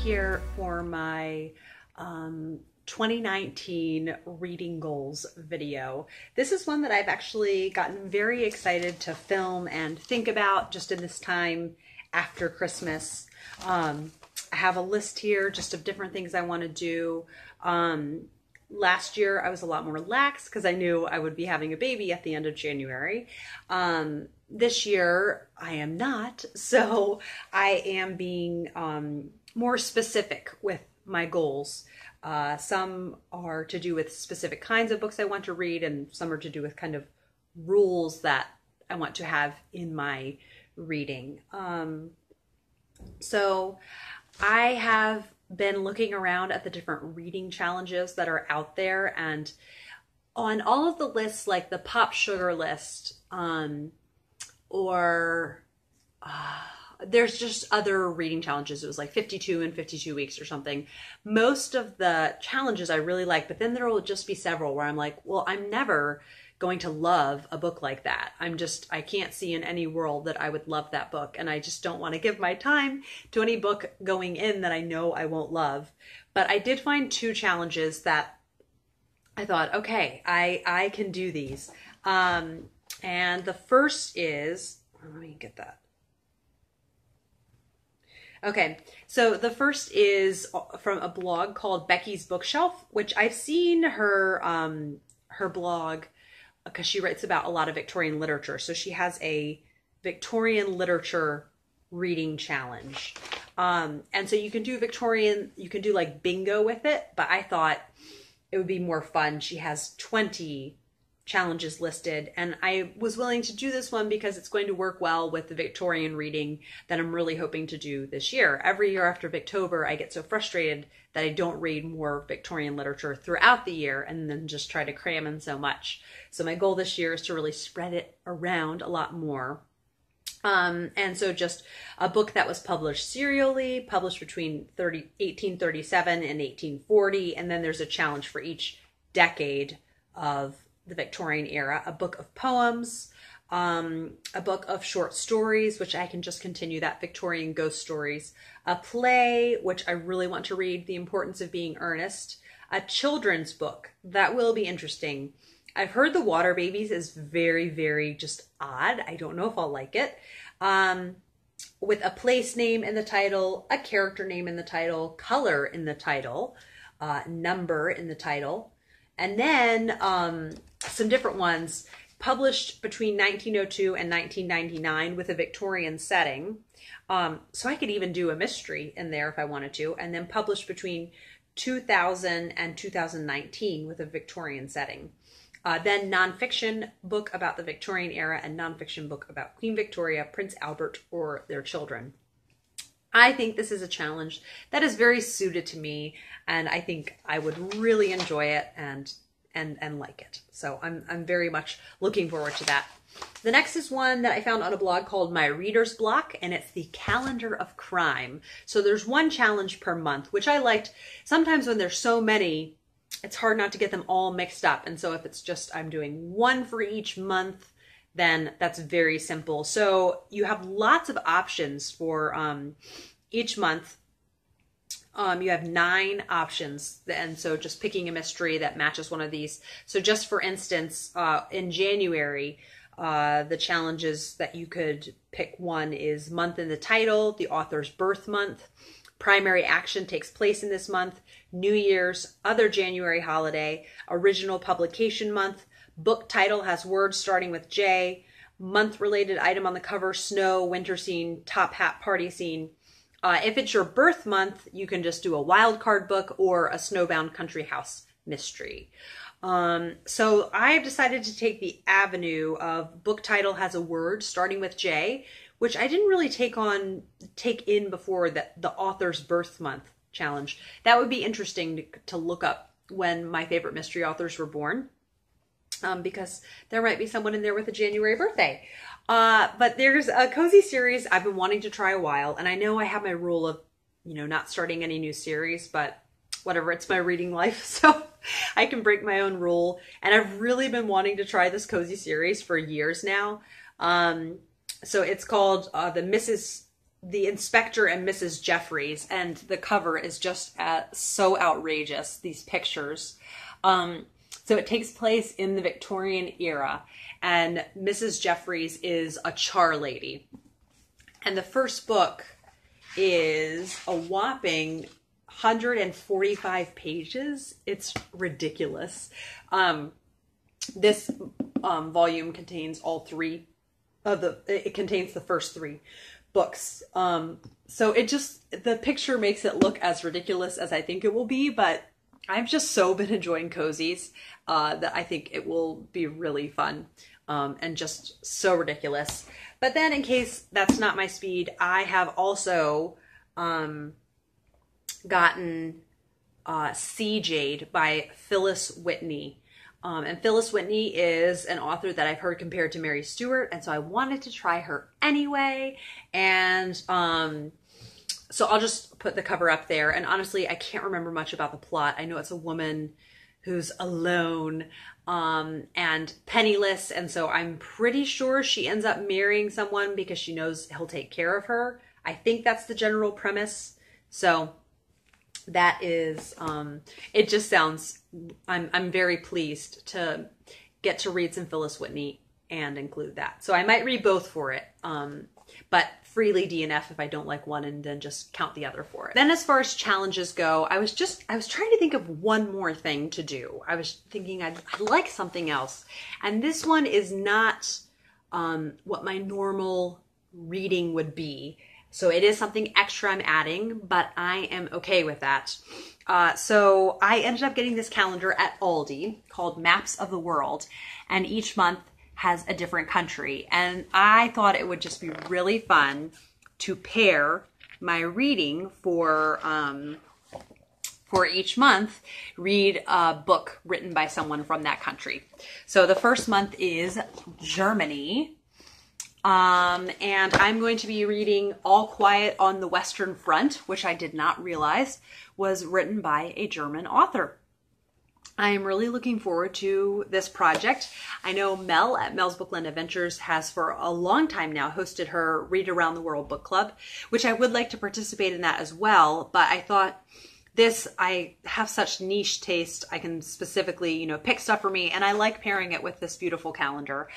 here for my 2019 reading goals video. This is one that I've actually gotten very excited to film and think about just in this time after Christmas. I have a list here just of different things I want to do. Last year I was a lot more relaxed because I knew I would be having a baby at the end of January. This year I am not, so I am being more specific with my goals. Some are to do with specific kinds of books I want to read, and some are to do with kind of rules that I want to have in my reading. So I have been looking around at the different reading challenges that are out there, and on all of the lists, like the Pop Sugar list, or there's just other reading challenges. It was like 52 in 52 weeks or something. Most of the challenges I really like, but then there will just be several where I'm like, well, I'm never going to love a book like that. I can't see in any world that I would love that book. And I just don't want to give my time to any book going in that I know I won't love. But I did find two challenges that I thought, okay, I can do these. And the first is, let me get that. Okay, so the first is from a blog called Becky's Bookshelf, which I've seen her her blog because she writes about a lot of Victorian literature. So she has a Victorian literature reading challenge. And so you can do Victorian, you can do like bingo with it, but I thought it would be more fun. She has 20 challenges listed, and I was willing to do this one because it's going to work well with the Victorian reading that I'm really hoping to do this year. Every year after Victober, I get so frustrated that I don't read more Victorian literature throughout the year and then just try to cram in so much. So my goal this year is to really spread it around a lot more. And so just a book that was published serially, published between 1837 and 1840, and then there's a challenge for each decade of the Victorian era, a book of poems, a book of short stories, which I can just continue that Victorian ghost stories, a play, which I really want to read, The Importance of Being Earnest, a children's book that will be interesting. I've heard The Water Babies is very, very just odd. I don't know if I'll like it. With a place name in the title, a character name in the title, color in the title, number in the title, and then some different ones published between 1902 and 1999 with a Victorian setting. So I could even do a mystery in there if I wanted to, and then published between 2000 and 2019 with a Victorian setting. Then nonfiction book about the Victorian era and nonfiction book about Queen Victoria, Prince Albert, or their children. I think this is a challenge that is very suited to me, and I think I would really enjoy it and like it. So I'm very much looking forward to that. The next is one that I found on a blog called My Reader's Block, and it's the Calendar of Crime. So there's one challenge per month, which I liked. Sometimes when there's so many, it's hard not to get them all mixed up. And so if it's just I'm doing one for each month, then that's very simple. So you have lots of options for each month. You have 9 options, and so just picking a mystery that matches one of these. So just for instance, in January, the challenges that you could pick one is month in the title, the author's birth month, primary action takes place in this month, New Year's, other January holiday, original publication month, book title has words starting with J, month related item on the cover, snow, winter scene, top hat, party scene. If it's your birth month, you can just do a wild card book or a snowbound country house mystery. So I've decided to take the avenue of book title has a word starting with J, which I didn't really take in before, that the author's birth month challenge. That would be interesting to look up when my favorite mystery authors were born, because there might be someone in there with a January birthday. But there's a cozy series I've been wanting to try a while, and I know I have my rule of, not starting any new series, but whatever, it's my reading life, so I can break my own rule. And I've really been wanting to try this cozy series for years now. So it's called the the Inspector and Mrs. Jefferes, and the cover is just so outrageous, these pictures. So it takes place in the Victorian era, and Mrs. Jefferes is a char lady. And the first book is a whopping 145 pages. It's ridiculous. This volume contains all three of it contains the first three books. So the picture makes it look as ridiculous as I think it will be, but I've just so been enjoying cozies that I think it will be really fun and just so ridiculous. But then, in case that's not my speed, I have also gotten See Jade by Phyllis Whitney. And Phyllis Whitney is an author that I've heard compared to Mary Stewart, and so I wanted to try her anyway. And so I'll just put the cover up there. And honestly, I can't remember much about the plot. I know it's a woman who's alone and penniless, and so I'm pretty sure she ends up marrying someone because she knows he'll take care of her. I think that's the general premise. So that is, it just sounds, I'm very pleased to get to read some Phyllis Whitney and include that. So I might read both for it, but freely DNF if I don't like one and then just count the other for it. Then as far as challenges go, I was trying to think of one more thing to do. I was thinking I'd like something else. And this one is not what my normal reading would be. So it is something extra I'm adding, but I am okay with that. So I ended up getting this calendar at Aldi called Maps of the World, and each month has a different country. And I thought it would just be really fun to pair my reading for each month, read a book written by someone from that country. So the first month is Germany. And I'm going to be reading All Quiet on the Western Front, which I did not realize was written by a German author. I am really looking forward to this project. I know Mel at Mel's Bookland Adventures has for a long time now hosted her Read Around the World book club, which I would like to participate in that as well. But I thought I have such niche taste. I can specifically, pick stuff for me, and I like pairing it with this beautiful calendar.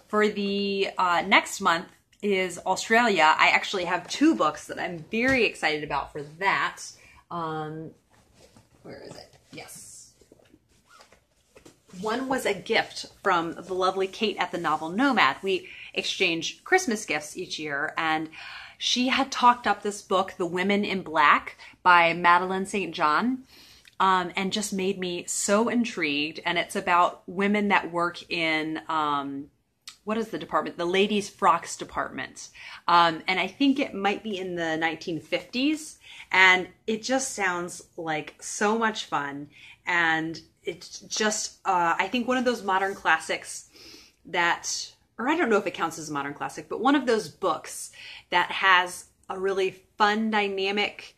For the next month is Australia. I actually have two books that I'm very excited about for that. Where is it? Yes. One was a gift from the lovely Kate at the Novel Nomad. We exchange Christmas gifts each year, and she had talked up this book, The Women in Black by Madeleine St. John, and just made me so intrigued. And it's about women that work in... what is the department? The ladies' frocks department. And I think it might be in the 1950s. And it just sounds like so much fun. And it's just, I think one of those modern classics that, or I don't know if it counts as a modern classic, but one of those books that has a really fun, dynamic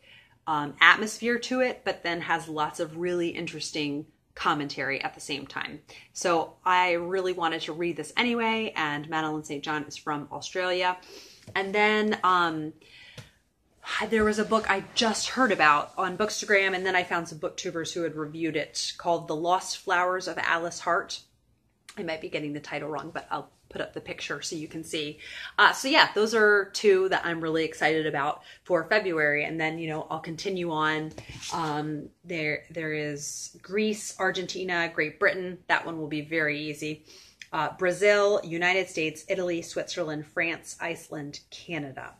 atmosphere to it, but then has lots of really interesting commentary at the same time. So I really wanted to read this anyway, and Madeleine St. John is from Australia. And then there was a book I just heard about on Bookstagram, and then I found some booktubers who had reviewed it, called The Lost Flowers of Alice Hart. I might be getting the title wrong, but I'll put up the picture so you can see. So yeah, those are two that I'm really excited about for February. And then, I'll continue on. There is Greece, Argentina, Great Britain. That one will be very easy. Brazil, United States, Italy, Switzerland, France, Iceland, Canada.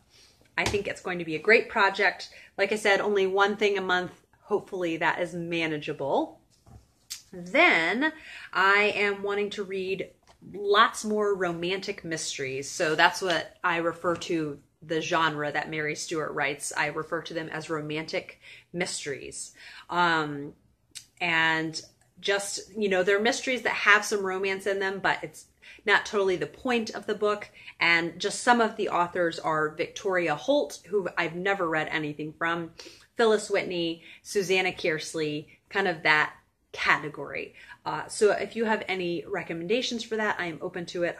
I think it's going to be a great project. Like I said, only one thing a month. Hopefully that is manageable. Then I am wanting to read lots more romantic mysteries. So that's what I refer to the genre that Mary Stewart writes. I refer to them as romantic mysteries. And just, they're mysteries that have some romance in them, but it's not totally the point of the book. And just some of the authors are Victoria Holt, who I've never read anything from, Phyllis Whitney, Susanna Kearsley, kind of that category. So if you have any recommendations for that, I am open to it.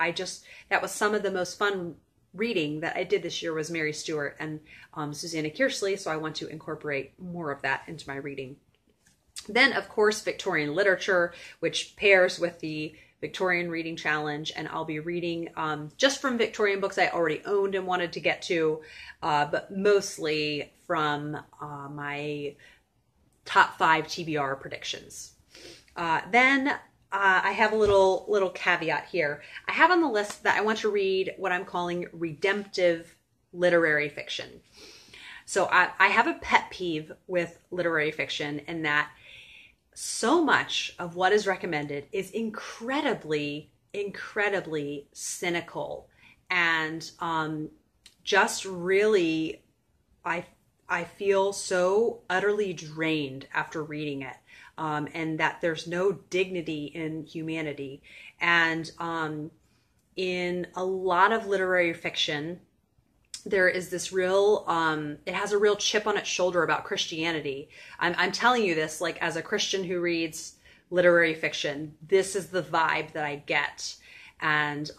That was some of the most fun reading that I did this year was Mary Stuart and Susanna Kearsley, so I want to incorporate more of that into my reading. Then, of course, Victorian literature, which pairs with the Victorian Reading Challenge, and I'll be reading just from Victorian books I already owned and wanted to get to, but mostly from my top 5 TBR predictions. Then I have a little caveat here. I have on the list that I want to read what I'm calling redemptive literary fiction. So I have a pet peeve with literary fiction in that so much of what is recommended is incredibly, incredibly cynical and just really, I feel so utterly drained after reading it. And that there's no dignity in humanity. And in a lot of literary fiction, there is this real, it has a real chip on its shoulder about Christianity. I'm telling you this, like, as a Christian who reads literary fiction, this is the vibe that I get. And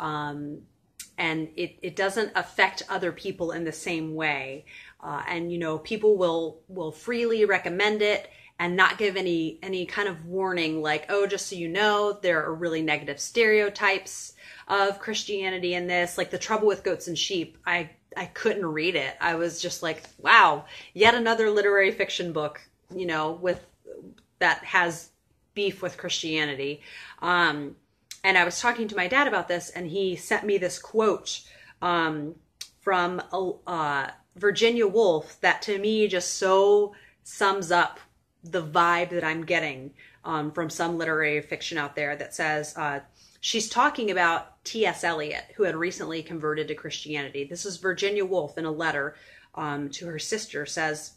it doesn't affect other people in the same way. And, you know, people will freely recommend it and not give any kind of warning, like, oh, just so you know, there are really negative stereotypes of Christianity in this. Like The Trouble with Goats and Sheep, I couldn't read it. I was just like, wow, yet another literary fiction book, you know, that has beef with Christianity. And I was talking to my dad about this, and he sent me this quote from Virginia Woolf that to me just so sums up the vibe that I'm getting from some literary fiction out there that says, she's talking about T.S. Eliot, who had recently converted to Christianity. This is Virginia Woolf in a letter to her sister, says,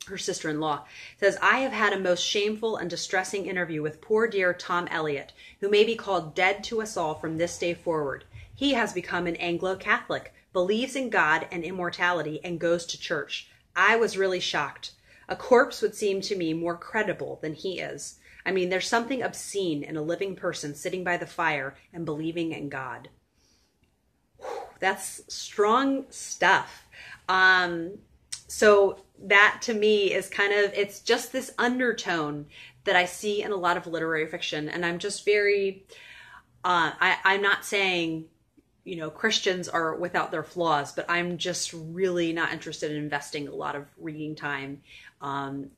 her sister-in-law, says, I have had a most shameful and distressing interview with poor dear Tom Eliot, who may be called dead to us all from this day forward. He has become an Anglo-Catholic, believes in God and immortality, and goes to church. I was really shocked. A corpse would seem to me more credible than he is. I mean, there's something obscene in a living person sitting by the fire and believing in God. Whew, that's strong stuff. So that to me is kind of, it's just this undertone that I see in a lot of literary fiction. And I'm just very, I'm not saying, you know, Christians are without their flaws, but I'm just really not interested in investing a lot of reading time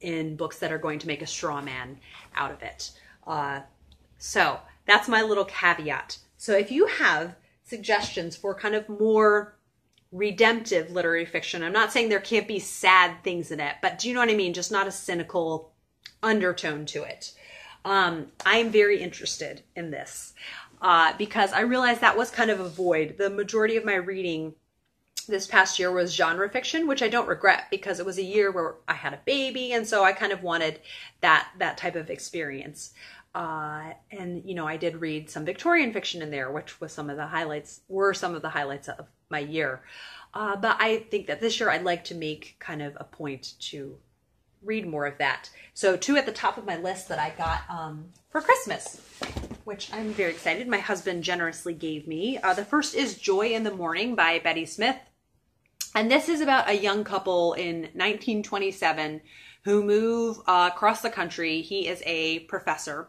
in books that are going to make a straw man out of it. So that's my little caveat. So if you have suggestions for kind of more redemptive literary fiction, I'm not saying there can't be sad things in it, but do you know what I mean? Just not a cynical undertone to it. I'm very interested in this because I realized that was kind of a void. The majority of my reading this past year was genre fiction, which I don't regret because it was a year where I had a baby, and so I kind of wanted that type of experience. And you know, I did read some Victorian fiction in there, which was some of the highlights of my year. But I think that this year I'd like to make kind of a point to read more of that. So 2 at the top of my list that I got for Christmas, which I'm very excited. My husband generously gave me. The first is Joy in the Morning by Betty Smith. And this is about a young couple in 1927 who move across the country. He is a professor.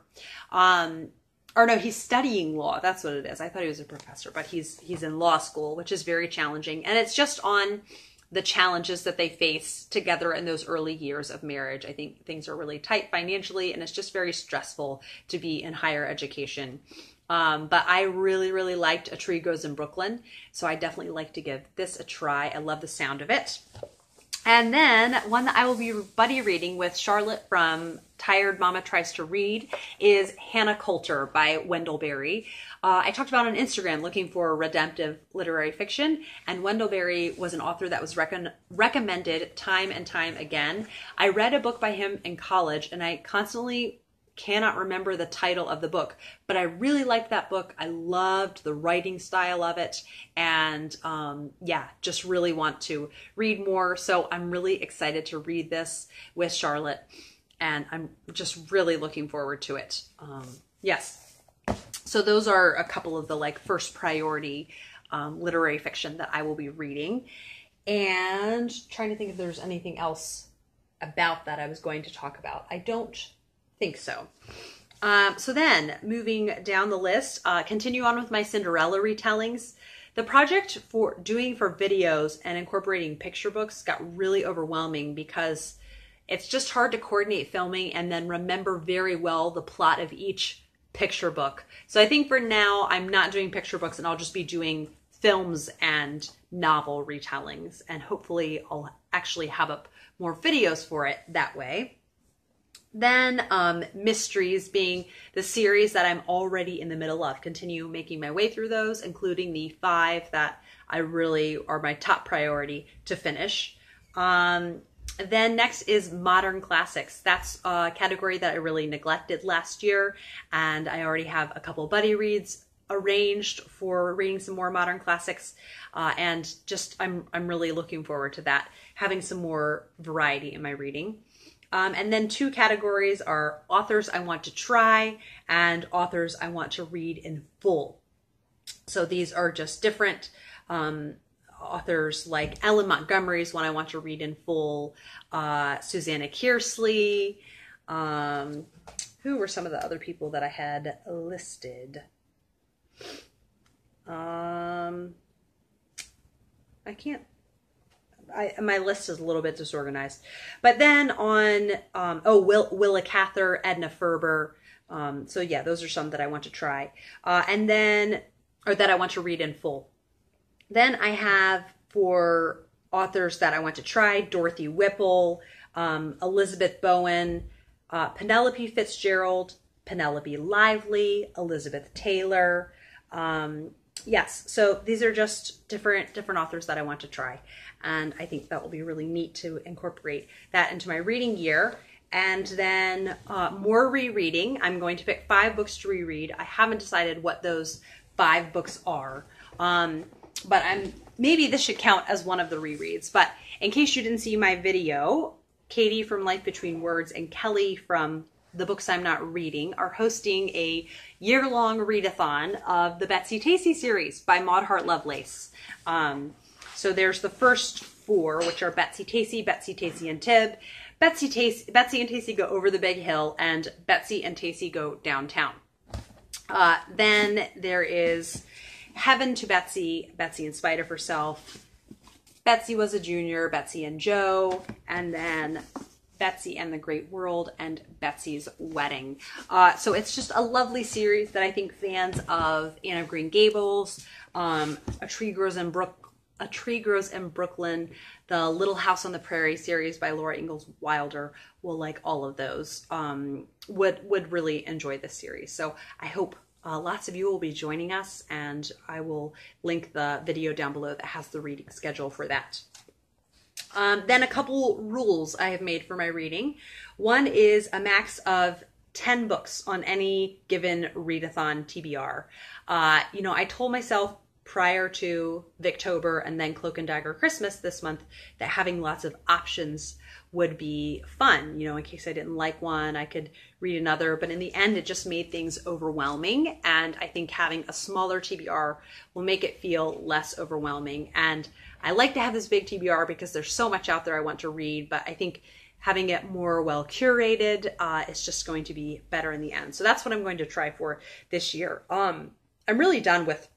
Or no, he's studying law. That's what it is. I thought he was a professor, but he's in law school, which is very challenging. And it's just on the challenges that they face together in those early years of marriage. I think things are really tight financially, and it's just very stressful to be in higher education. But I really, really liked A Tree Grows in Brooklyn, so I definitely like to give this a try. I love the sound of it. And then one that I will be buddy reading with Charlotte from Tired Mama Tries to Read is Hannah Coulter by Wendell Berry. I talked about on Instagram looking for redemptive literary fiction, and Wendell Berry was an author that was recommended time and time again. I read a book by him in college, and I constantly cannot remember the title of the book, but I really liked that book. I loved the writing style of it, and yeah, just really want to read more. So I'm really excited to read this with Charlotte, and I'm just really looking forward to it. Yes. So those are a couple of the like first priority literary fiction that I will be reading. And trying to think if there's anything else about that I was going to talk about. I don't think so. So then, moving down the list, continue on with my Cinderella retellings. The project for videos and incorporating picture books got really overwhelming because it's just hard to coordinate filming and then remember very well the plot of each picture book. So I think for now, I'm not doing picture books and I'll just be doing films and novel retellings. And hopefully I'll actually have up more videos for it that way. Then mysteries being the series that I'm already in the middle of. Continue making my way through those, including the 5 that I really are my top priority to finish. Then next is modern classics. That's a category that I really neglected last year, and I already have a couple buddy reads arranged for reading some more modern classics, and just I'm really looking forward to that, having some more variety in my reading. And then 2 categories are authors I want to try and authors I want to read in full. So these are just different authors, like Ellen Montgomery's one I want to read in full, Susanna Kearsley. Who were some of the other people that I had listed? My list is a little bit disorganized. But then on, Willa Cather, Edna Ferber. So yeah, those are some that I want to try. And then, or that I want to read in full. Then I have, for authors that I want to try, Dorothy Whipple, Elizabeth Bowen, Penelope Fitzgerald, Penelope Lively, Elizabeth Taylor. Yes, so these are just different authors that I want to try. And I think that will be really neat to incorporate that into my reading year. And then more rereading. I'm going to pick 5 books to reread. I haven't decided what those 5 books are. But maybe this should count as one of the rereads. But in case you didn't see my video, Katie from Life Between Words and Kelly from The Books I'm Not Reading are hosting a year-long readathon of the Betsy-Tacy series by Maud Hart Lovelace. So there's the first 4, which are Betsy-Tacy, Betsy-Tacy and Tib, Betsy and Tacy Go Over the Big Hill, and Betsy and Tacy Go Downtown. Then there is Heaven to Betsy, Betsy in Spite of Herself, Betsy Was a Junior, Betsy and Joe, and then Betsy and the Great World, and Betsy's Wedding. So it's just a lovely series that I think fans of Anne of Green Gables, A Tree Grows in Brooklyn, the Little House on the Prairie series by Laura Ingalls Wilder will like all of those, would really enjoy this series. So I hope lots of you will be joining us, and I will link the video down below that has the reading schedule for that. Then a couple rules I have made for my reading. One is a max of 10 books on any given readathon TBR. I told myself prior to Victober and then Cloak and Dagger Christmas this month that having lots of options would be fun. In case I didn't like one, I could read another. But in the end, it just made things overwhelming. And I think having a smaller TBR will make it feel less overwhelming. And I like to have this big TBR because there's so much out there I want to read. But I think having it more well curated is just going to be better in the end. So that's what I'm going to try for this year. I'm really done with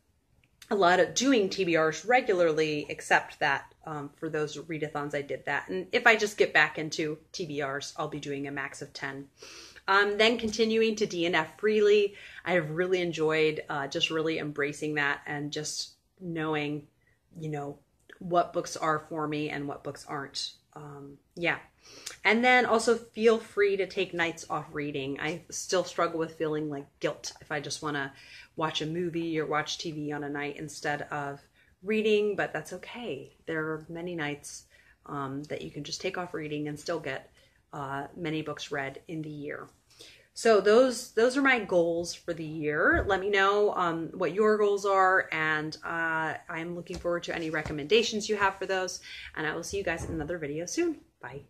a lot of doing TBRs regularly, except that for those readathons I did that. And if I just get back into TBRs, I'll be doing a max of 10. Then continuing to DNF freely. I have really enjoyed just really embracing that and just knowing, what books are for me and what books aren't. Yeah. And then also feel free to take nights off reading. I still struggle with feeling like guilt if I just want to watch a movie or watch TV on a night instead of reading, but that's okay. There are many nights that you can just take off reading and still get many books read in the year. So those are my goals for the year. Let me know what your goals are, and I'm looking forward to any recommendations you have for those, and I will see you guys in another video soon. Bye.